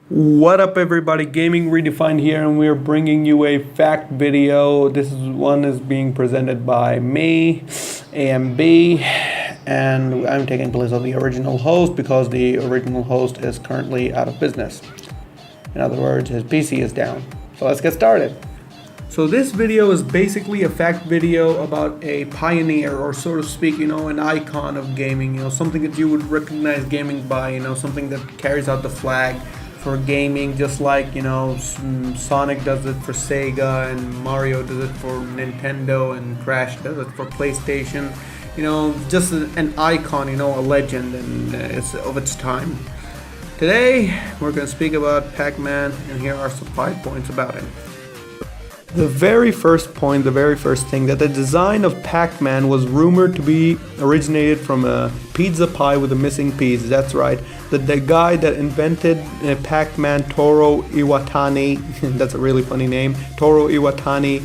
What up everybody, Gaming Redefined here, and we're bringing you a fact video. This one is being presented by me, AMB, and I'm taking place of the original host because the original host is currently out of business. In other words, his PC is down. So let's get started. So this video is basically a fact video about a pioneer, or so to speak, an icon of gaming, something that you would recognize gaming by, something that carries out the flag for gaming, just like Sonic does it for Sega, and Mario does it for Nintendo, and Crash does it for PlayStation. Just an icon, a legend, and it's of its time. Today we're going to speak about Pac-Man, and here are some 5 points about it. The very first point, the very first thing, that the design of Pac-Man was rumored to be originated from a pizza pie with a missing piece. That's right. The guy that invented Pac-Man, Toru Iwatani, that's a really funny name, Toru Iwatani,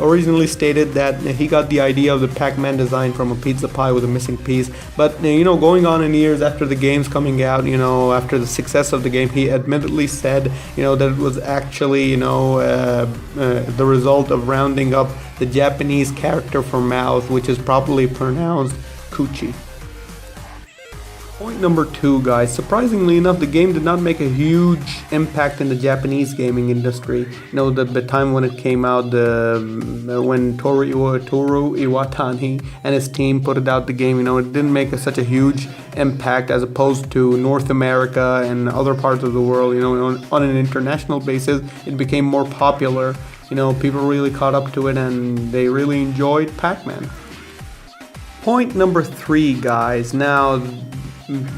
originally stated that he got the idea of the Pac-Man design from a pizza pie with a missing piece. But going on in years after the game's coming out, after the success of the game, he admittedly said, that it was actually, the result of rounding up the Japanese character for mouth, which is properly pronounced Kuchi. Point number 2, guys. Surprisingly enough, the game did not make a huge impact in the Japanese gaming industry. The time when it came out, when Toru Iwatani and his team put it out the game, it didn't make such a huge impact as opposed to North America and other parts of the world. On an international basis, it became more popular. People really caught up to it and they really enjoyed Pac-Man. Point number 3, guys. Now,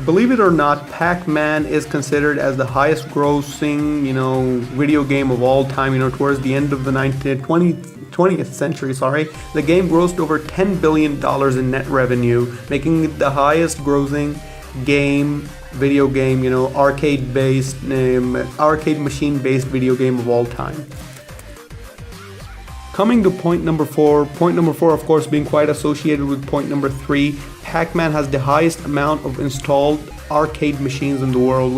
believe it or not, Pac-Man is considered as the highest grossing, video game of all time. Towards the end of the 20th century, the game grossed over $10 billion in net revenue, making it the highest grossing video game, arcade machine-based video game of all time. Coming to point number 4, of course, being quite associated with point number 3, Pac-Man has the highest amount of installed arcade machines in the world,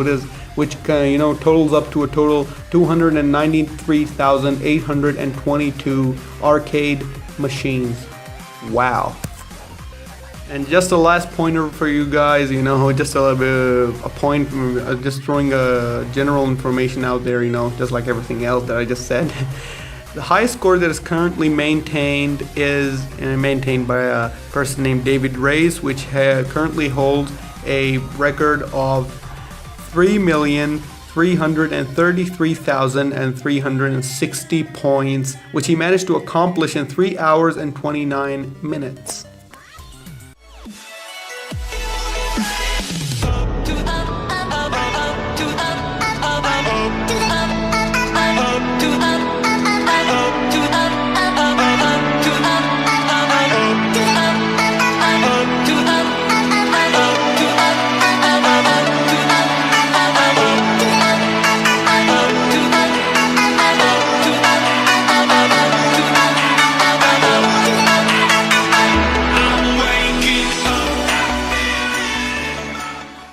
which totals up to a total 293,822 arcade machines. Wow. And just a last pointer for you guys, just a point, just throwing a general information out there, just like everything else that I just said. The highest score that is currently maintained is maintained by a person named David Reyes, which currently holds a record of 3,333,360 points, which he managed to accomplish in 3 hours and 29 minutes.